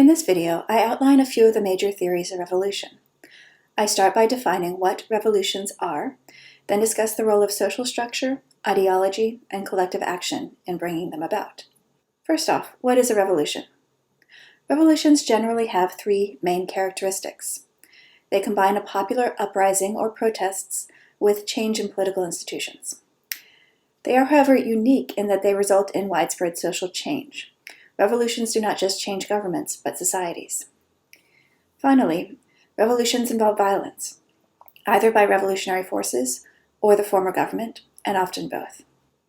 In this video, I outline a few of the major theories of revolution. I start by defining what revolutions are, then discuss the role of social structure, ideology, and collective action in bringing them about. First off, what is a revolution? Revolutions generally have three main characteristics. They combine a popular uprising or protests with change in political institutions. They are, however, unique in that they result in widespread social change. Revolutions do not just change governments, but societies. Finally, revolutions involve violence, either by revolutionary forces or the former government, and often both.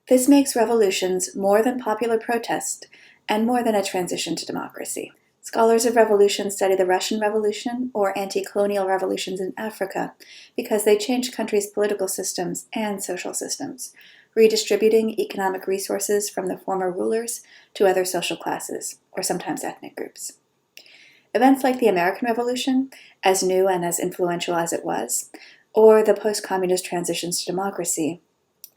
This makes revolutions more than popular protest and more than a transition to democracy. Scholars of revolution study the Russian Revolution or anti-colonial revolutions in Africa because they changed countries' political systems and social systems, redistributing economic resources from the former rulers to other social classes, or sometimes ethnic groups. Events like the American Revolution, as new and as influential as it was, or the post-communist transitions to democracy,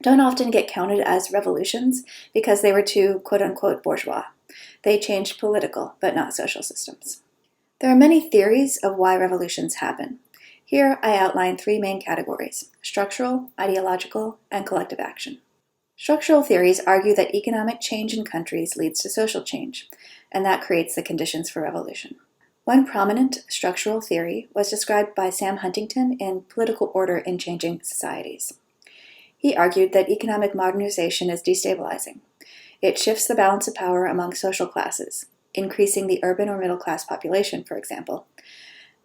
don't often get counted as revolutions because they were too quote-unquote bourgeois. They changed political, but not social systems. There are many theories of why revolutions happen. Here I outline three main categories: structural, ideological, and collective action. Structural theories argue that economic change in countries leads to social change, and that creates the conditions for revolution. One prominent structural theory was described by Sam Huntington in Political Order in Changing Societies. He argued that economic modernization is destabilizing. It shifts the balance of power among social classes, increasing the urban or middle-class population, for example.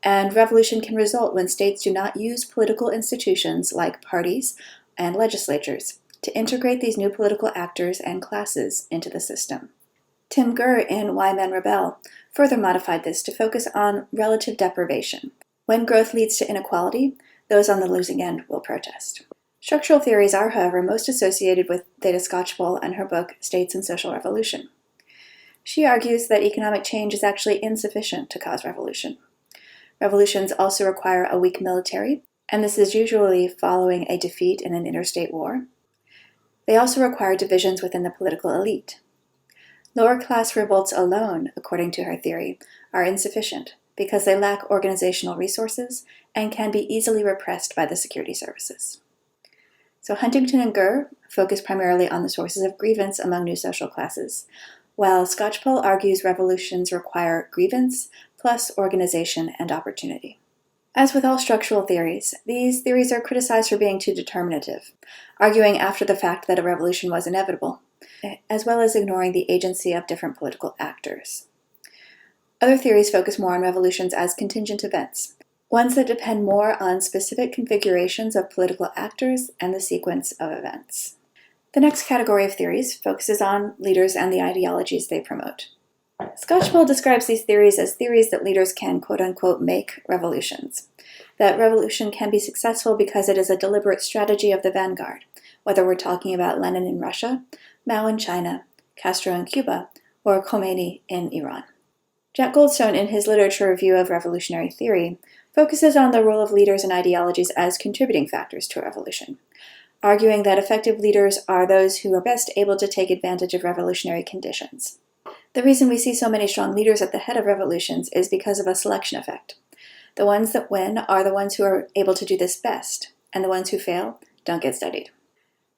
And revolution can result when states do not use political institutions like parties and legislatures to integrate these new political actors and classes into the system. Tim Gurr in Why Men Rebel further modified this to focus on relative deprivation. When growth leads to inequality, those on the losing end will protest. Structural theories are, however, most associated with Theda Skocpol and her book, States and Social Revolution. She argues that economic change is actually insufficient to cause revolution. Revolutions also require a weak military, and this is usually following a defeat in an interstate war. They also require divisions within the political elite. Lower-class revolts alone, according to her theory, are insufficient because they lack organizational resources and can be easily repressed by the security services. So Huntington and Gurr focus primarily on the sources of grievance among new social classes, while Skocpol argues revolutions require grievance plus organization and opportunity. As with all structural theories, these theories are criticized for being too determinative, arguing after the fact that a revolution was inevitable, as well as ignoring the agency of different political actors. Other theories focus more on revolutions as contingent events, ones that depend more on specific configurations of political actors and the sequence of events. The next category of theories focuses on leaders and the ideologies they promote. Skocpol describes these theories as theories that leaders can quote-unquote make revolutions, that revolution can be successful because it is a deliberate strategy of the vanguard, whether we're talking about Lenin in Russia, Mao in China, Castro in Cuba, or Khomeini in Iran. Jack Goldstone, in his literature review of revolutionary theory, focuses on the role of leaders and ideologies as contributing factors to a revolution, arguing that effective leaders are those who are best able to take advantage of revolutionary conditions. The reason we see so many strong leaders at the head of revolutions is because of a selection effect. The ones that win are the ones who are able to do this best, and the ones who fail don't get studied.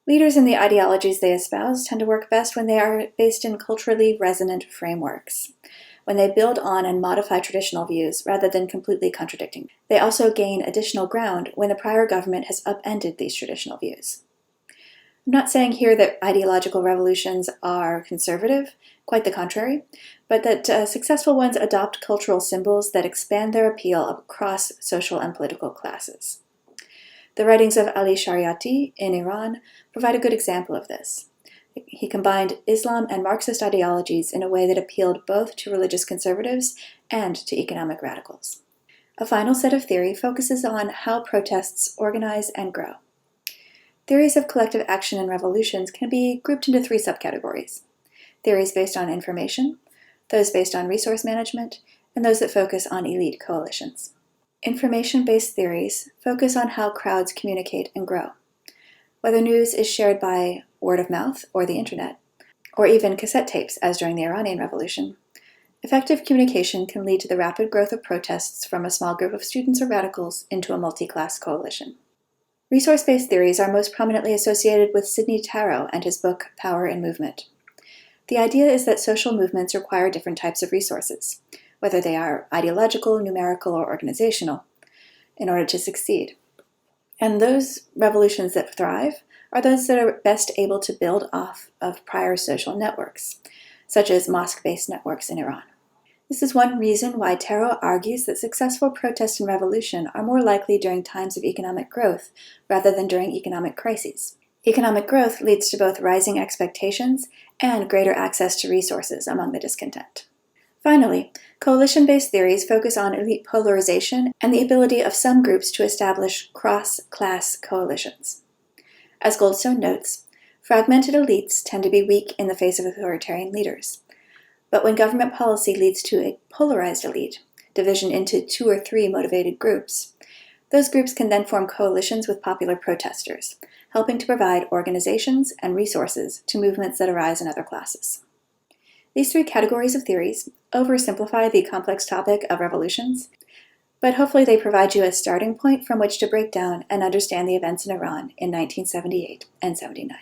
Leaders and the ideologies they espouse tend to work best when they are based in culturally resonant frameworks, when they build on and modify traditional views rather than completely contradicting. They also gain additional ground when the prior government has upended these traditional views. I'm not saying here that ideological revolutions are conservative, quite the contrary, but that successful ones adopt cultural symbols that expand their appeal across social and political classes. The writings of Ali Shariati in Iran provide a good example of this. He combined Islam and Marxist ideologies in a way that appealed both to religious conservatives and to economic radicals. A final set of theory focuses on how protests organize and grow. Theories of collective action and revolutions can be grouped into three subcategories: theories based on information, those based on resource management, and those that focus on elite coalitions. Information-based theories focus on how crowds communicate and grow. Whether news is shared by word of mouth or the internet, or even cassette tapes as during the Iranian Revolution, Effective communication can lead to the rapid growth of protests from a small group of students or radicals into a multi-class coalition. Resource-based theories are most prominently associated with Sidney Tarrow and his book, Power in Movement. The idea is that social movements require different types of resources, whether they are ideological, numerical, or organizational, in order to succeed. And those revolutions that thrive are those that are best able to build off of prior social networks, such as mosque-based networks in Iran. This is one reason why Tarrow argues that successful protest and revolution are more likely during times of economic growth rather than during economic crises. Economic growth leads to both rising expectations and greater access to resources among the discontent. Finally, coalition-based theories focus on elite polarization and the ability of some groups to establish cross-class coalitions. As Goldstone notes, fragmented elites tend to be weak in the face of authoritarian leaders. But when government policy leads to a polarized elite, division into 2 or 3 motivated groups, those groups can then form coalitions with popular protesters, helping to provide organizations and resources to movements that arise in other classes. These 3 categories of theories oversimplify the complex topic of revolutions, but hopefully they provide you a starting point from which to break down and understand the events in Iran in 1978 and 79.